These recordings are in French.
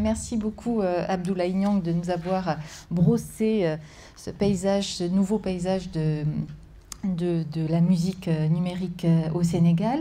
Merci beaucoup Abdoulaye Niang de nous avoir brossé ce paysage, ce nouveau paysage de la musique numérique au Sénégal.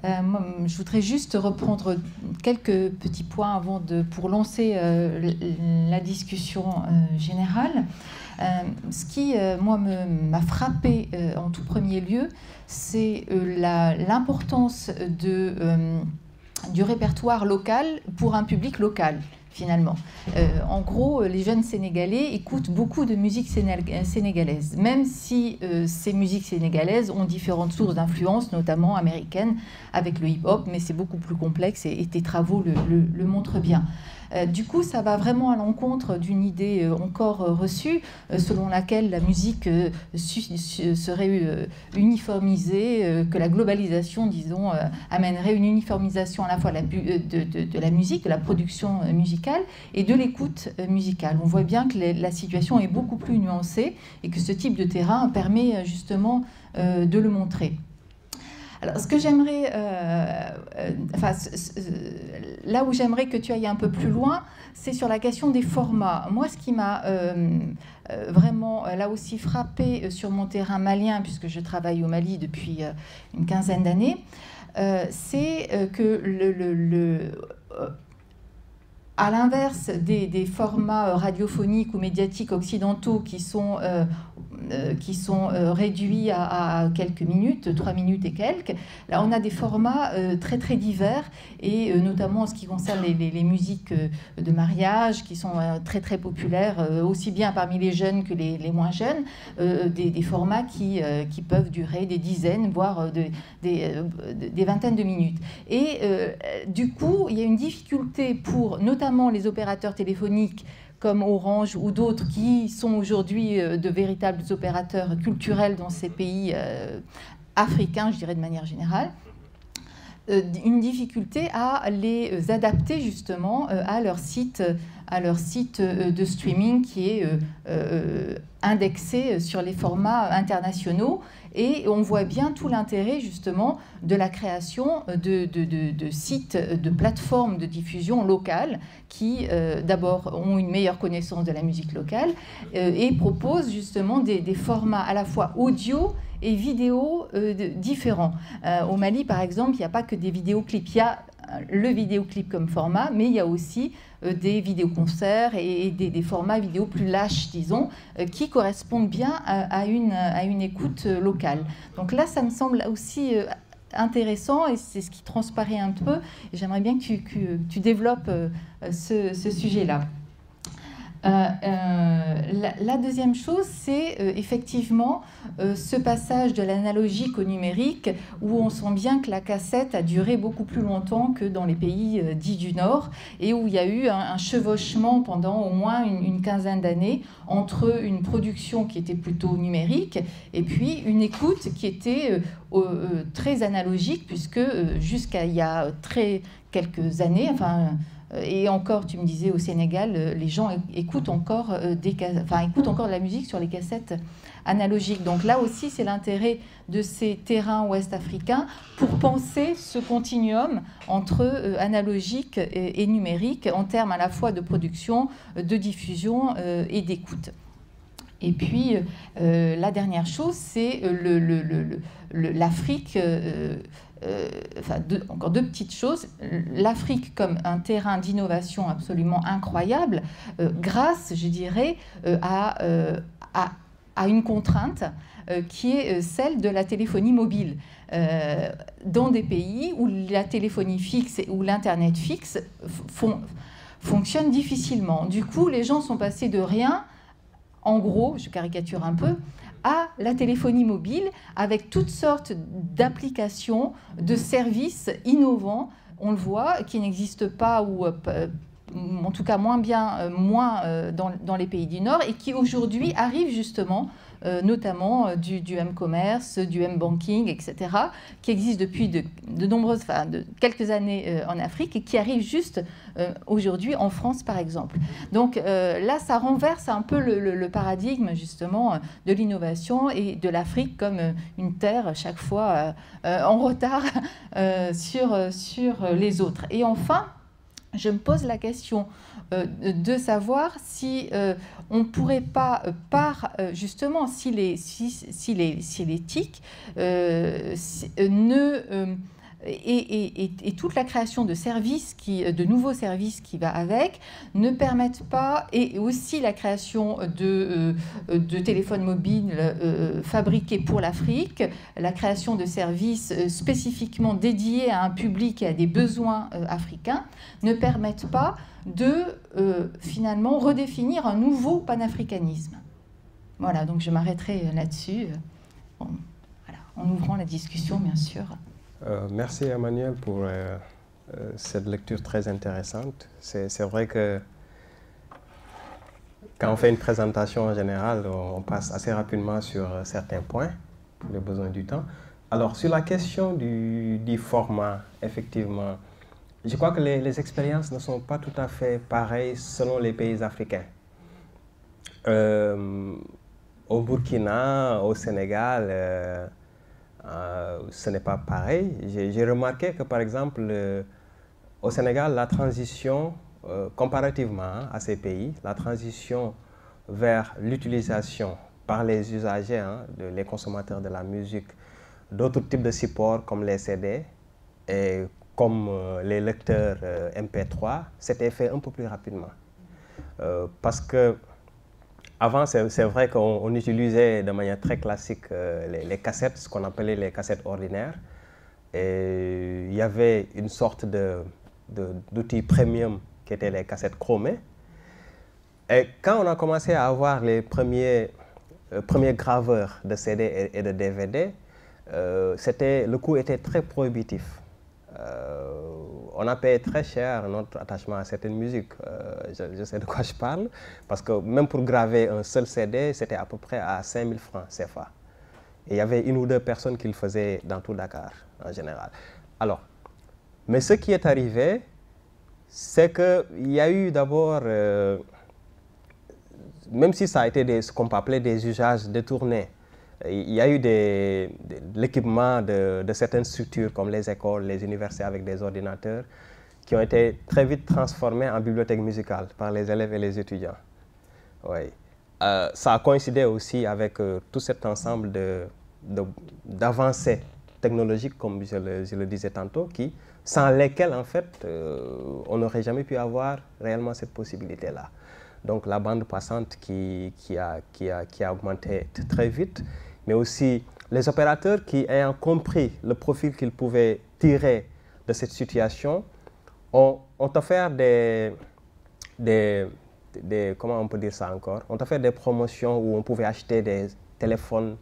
Je voudrais juste reprendre quelques petits points pour lancer la discussion générale. Ce qui, moi, m'a frappé en tout premier lieu, c'est l'importance du répertoire local pour un public local, finalement. En gros, les jeunes Sénégalais écoutent beaucoup de musique sénégalaise, même si ces musiques sénégalaises ont différentes sources d'influence, notamment américaines, avec le hip-hop, mais c'est beaucoup plus complexe et tes travaux le montrent bien. Du coup, ça va vraiment à l'encontre d'une idée encore reçue, selon laquelle la musique serait uniformisée, que la globalisation, disons, amènerait une uniformisation à la fois de la musique, de la production musicale et de l'écoute musicale. On voit bien que la situation est beaucoup plus nuancée et que ce type de terrain permet justement de le montrer. Alors, ce que j'aimerais, là où j'aimerais que tu ailles un peu plus loin, c'est sur la question des formats. Moi, ce qui m'a vraiment, là aussi, frappé sur mon terrain malien, puisque je travaille au Mali depuis une quinzaine d'années, c'est que à l'inverse des formats radiophoniques ou médiatiques occidentaux qui sont réduits à quelques minutes, 3 minutes et quelques, là on a des formats très très divers et notamment en ce qui concerne les musiques de mariage qui sont très très populaires, aussi bien parmi les jeunes que les moins jeunes, des formats qui peuvent durer des dizaines, voire des vingtaines de minutes. Et du coup, il y a une difficulté pour notamment les opérateurs téléphoniques comme Orange ou d'autres qui sont aujourd'hui de véritables opérateurs culturels dans ces pays africains, je dirais de manière générale, une difficulté à les adapter justement à leur site de streaming qui est indexé sur les formats internationaux. Et on voit bien tout l'intérêt justement de la création de sites, de plateformes de diffusion locales qui d'abord ont une meilleure connaissance de la musique locale et proposent justement des formats à la fois audio et vidéo différents. Au Mali, par exemple, il n'y a pas que des vidéoclips. Il y a le vidéoclip comme format, mais il y a aussi des vidéoconcerts et des formats vidéo plus lâches, disons, qui correspondent bien à une écoute locale. Donc là, ça me semble aussi intéressant et c'est ce qui transparaît un peu. J'aimerais bien que tu développes ce sujet-là. La deuxième chose, c'est effectivement ce passage de l'analogique au numérique où on sent bien que la cassette a duré beaucoup plus longtemps que dans les pays dits du Nord et où il y a eu un chevauchement pendant au moins une quinzaine d'années entre une production qui était plutôt numérique et puis une écoute qui était très analogique puisque jusqu'à il y a quelques années, et encore, tu me disais, au Sénégal, les gens écoutent encore écoutent encore de la musique sur les cassettes analogiques. Donc là aussi, c'est l'intérêt de ces terrains ouest-africains pour penser ce continuum entre analogique et numérique en termes à la fois de production, de diffusion et d'écoute. Et puis, la dernière chose, c'est l'Afrique... encore deux petites choses. L'Afrique comme un terrain d'innovation absolument incroyable, grâce, je dirais, à une contrainte qui est celle de la téléphonie mobile. Dans des pays où la téléphonie fixe et où l'Internet fixe fonctionnent difficilement. Du coup, les gens sont passés de rien, en gros, je caricature un peu, à la téléphonie mobile avec toutes sortes d'applications, de services innovants, on le voit, qui n'existent pas ou en tout cas moins dans les pays du Nord et qui aujourd'hui arrivent justement notamment du M-commerce, du M-banking, etc., qui existent depuis de quelques années en Afrique et qui arrivent juste aujourd'hui en France, par exemple. Donc là, ça renverse un peu le paradigme, justement, de l'innovation et de l'Afrique comme une terre, chaque fois, en retard sur les autres. Et enfin, je me pose la question de savoir si on ne pourrait pas, justement, si les TIC et toute la création de services, de nouveaux services qui va avec, ne permettent pas, et aussi la création de téléphones mobiles fabriqués pour l'Afrique, la création de services spécifiquement dédiés à un public et à des besoins africains, ne permettent pas de finalement redéfinir un nouveau panafricanisme. Voilà, donc je m'arrêterai là-dessus, voilà, en ouvrant la discussion, bien sûr. Merci Emmanuel pour cette lecture très intéressante. C'est vrai que quand on fait une présentation en général, on passe assez rapidement sur certains points pour les besoins du temps. Alors sur la question du format, effectivement, je crois que les expériences ne sont pas tout à fait pareilles selon les pays africains. Au Burkina, au Sénégal, ce n'est pas pareil. J'ai remarqué que, par exemple, au Sénégal, la transition, comparativement à ces pays, la transition vers l'utilisation par les usagers, les consommateurs de la musique, d'autres types de supports comme les CD et comme les lecteurs MP3, s'était fait un peu plus rapidement. Parce que avant, c'est vrai qu'on utilisait de manière très classique les cassettes, ce qu'on appelait les cassettes ordinaires. Et il y avait une sorte d'outil premium qui était les cassettes chromées. Et quand on a commencé à avoir les premiers graveurs de CD et de DVD, le coût était très prohibitif. On a payé très cher notre attachement à certaines musiques. Je sais de quoi je parle, parce que même pour graver un seul CD, c'était à peu près à 5000 francs CFA. Et il y avait une ou deux personnes qui le faisaient dans tout Dakar, en général. Alors, mais ce qui est arrivé, c'est qu'il y a eu d'abord, même si ça a été ce qu'on peut appeler des usages détournés, il y a eu l'équipement de certaines structures comme les écoles, les universités avec des ordinateurs qui ont été très vite transformés en bibliothèques musicales par les élèves et les étudiants. Oui. Ça a coïncidé aussi avec tout cet ensemble d'avancées technologiques, comme je le disais tantôt, sans lesquelles, en fait, on n'aurait jamais pu avoir réellement cette possibilité-là. Donc la bande passante qui a augmenté très vite, mais aussi les opérateurs qui, ayant compris le profil qu'ils pouvaient tirer de cette situation, ont offert comment on peut dire ça encore, ont offert des promotions où on pouvait acheter des téléphones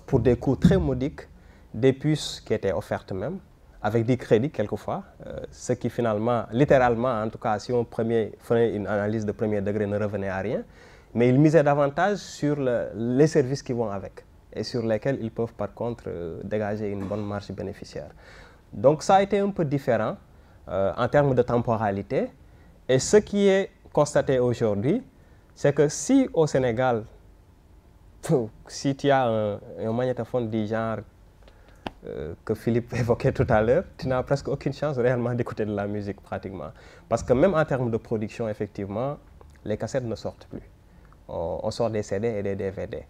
pour des coûts très modiques, des puces qui étaient offertes même, avec des crédits quelquefois, ce qui finalement, littéralement, en tout cas, si on faisait une analyse de premier degré, ne revenait à rien, mais ils misaient davantage sur les services qui vont avec et sur lesquels ils peuvent par contre dégager une bonne marge bénéficiaire. Donc ça a été un peu différent en termes de temporalité, et ce qui est constaté aujourd'hui, c'est que si au Sénégal, si tu as un magnétophone du genre que Philippe évoquait tout à l'heure, tu n'as presque aucune chance réellement d'écouter de la musique pratiquement. Parce que même en termes de production, effectivement, les cassettes ne sortent plus. On sort des CD et des DVD.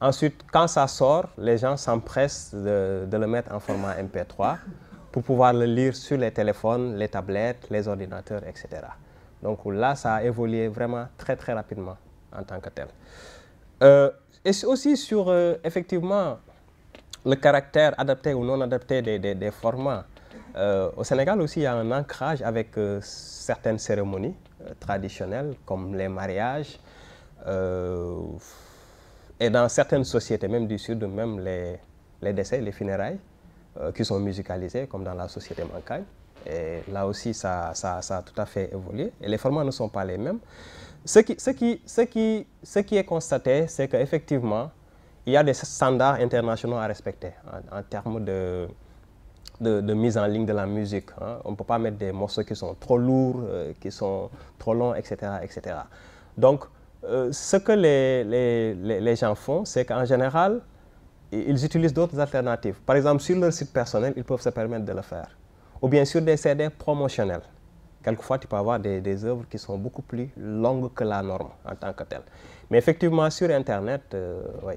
Ensuite, quand ça sort, les gens s'empressent de le mettre en format MP3 pour pouvoir le lire sur les téléphones, les tablettes, les ordinateurs, etc. Donc là, ça a évolué vraiment très très rapidement en tant que tel. Et aussi sur, effectivement, le caractère adapté ou non adapté des formats. Au Sénégal aussi, il y a un ancrage avec certaines cérémonies traditionnelles, comme les mariages, et dans certaines sociétés, même du Sud, même les décès, les funérailles, qui sont musicalisés, comme dans la société Mankagne. Et là aussi, ça a tout à fait évolué. Et les formats ne sont pas les mêmes. Ce qui est constaté, c'est qu'effectivement, il y a des standards internationaux à respecter en termes de mise en ligne de la musique. On ne peut pas mettre des morceaux qui sont trop lourds, qui sont trop longs, etc. etc. Donc, ce que les gens font, c'est qu'en général, ils utilisent d'autres alternatives. Par exemple, sur leur site personnel, ils peuvent se permettre de le faire. Ou bien sur des CD promotionnels. quelquefois tu peux avoir des œuvres qui sont beaucoup plus longues que la norme en tant que telle. Mais effectivement, sur Internet, oui,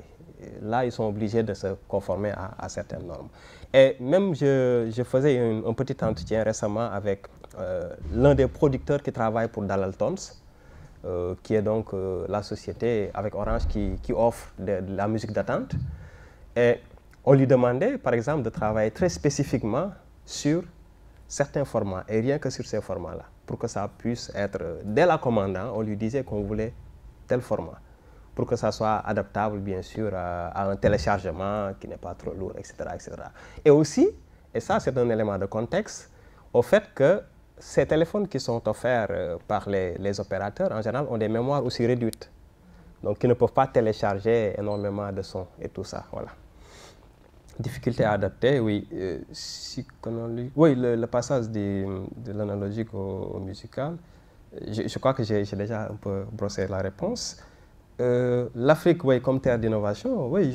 là, ils sont obligés de se conformer à certaines normes. Et même, je faisais un petit entretien récemment avec l'un des producteurs qui travaille pour Dalal Tones, qui est donc la société avec Orange qui offre de la musique d'attente. Et on lui demandait, par exemple, de travailler très spécifiquement sur certains formats, et rien que sur ces formats-là, pour que ça puisse être, dès la commande, on lui disait qu'on voulait tel format, pour que ça soit adaptable, bien sûr, à un téléchargement qui n'est pas trop lourd, etc., etc. Et aussi, et ça c'est un élément de contexte, au fait que ces téléphones qui sont offerts par les opérateurs, en général, ont des mémoires aussi réduites, donc ils ne peuvent pas télécharger énormément de sons et tout ça, voilà. Difficulté à adapter, oui. Oui, le passage de l'analogique au musical, je crois que j'ai déjà un peu brossé la réponse. L'Afrique, oui, comme terre d'innovation, oui,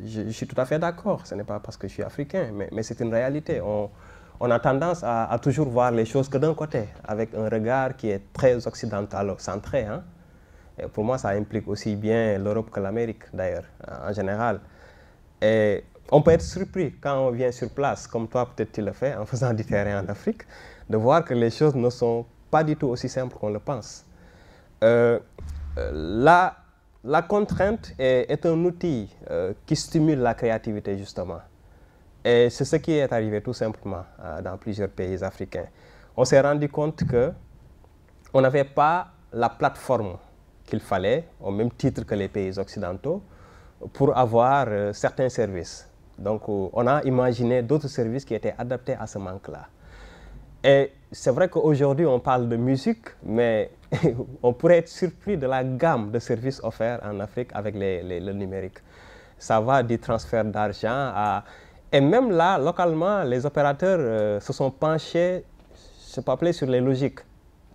je suis tout à fait d'accord. Ce n'est pas parce que je suis africain, mais c'est une réalité. On a tendance à toujours voir les choses que d'un côté, avec un regard qui est très occidental-centré. Hein. Et pour moi, ça implique aussi bien l'Europe que l'Amérique, d'ailleurs, en général. Et on peut être surpris quand on vient sur place, comme toi peut-être tu le fais en faisant du terrain en Afrique, de voir que les choses ne sont pas du tout aussi simples qu'on le pense. La contrainte est un outil qui stimule la créativité justement. Et c'est ce qui est arrivé tout simplement dans plusieurs pays africains. On s'est rendu compte qu'on n'avait pas la plateforme qu'il fallait, au même titre que les pays occidentaux, pour avoir certains services. Donc, on a imaginé d'autres services qui étaient adaptés à ce manque-là. Et c'est vrai qu'aujourd'hui, on parle de musique, mais on pourrait être surpris de la gamme de services offerts en Afrique avec le numérique. Ça va du transfert d'argent à... Et même là, localement, les opérateurs se sont penchés, je peux appeler sur les logiques,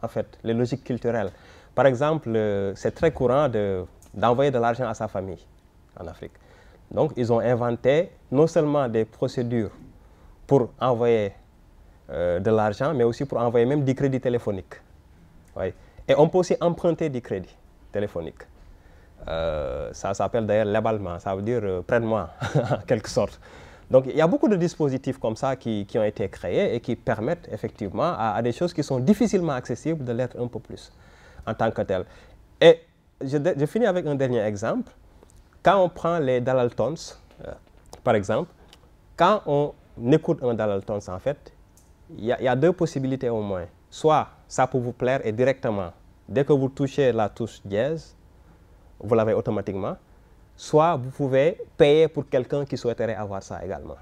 en fait, les logiques culturelles. Par exemple, c'est très courant d'envoyer de l'argent à sa famille en Afrique. Donc, ils ont inventé non seulement des procédures pour envoyer de l'argent, mais aussi pour envoyer même du crédit téléphonique. Oui. Et on peut aussi emprunter du crédit téléphonique. Ça s'appelle d'ailleurs l'emballement, ça veut dire prête-moi, en quelque sorte. Donc, il y a beaucoup de dispositifs comme ça qui ont été créés et qui permettent effectivement à des choses qui sont difficilement accessibles de l'être un peu plus en tant que tel. Et je finis avec un dernier exemple. Quand on prend les Dalal Tones, par exemple, quand on écoute un Dalal Tones, en fait, il y a deux possibilités au moins. Soit ça peut vous plaire et directement, dès que vous touchez la touche dièse, vous l'avez automatiquement. Soit vous pouvez payer pour quelqu'un qui souhaiterait avoir ça également.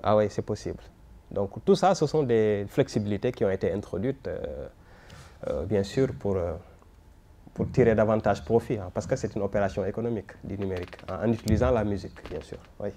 Ah oui, c'est possible. Donc tout ça, ce sont des flexibilités qui ont été introduites, bien sûr, pour tirer davantage profit, hein, parce que c'est une opération économique du numérique, en utilisant la musique, bien sûr. Oui.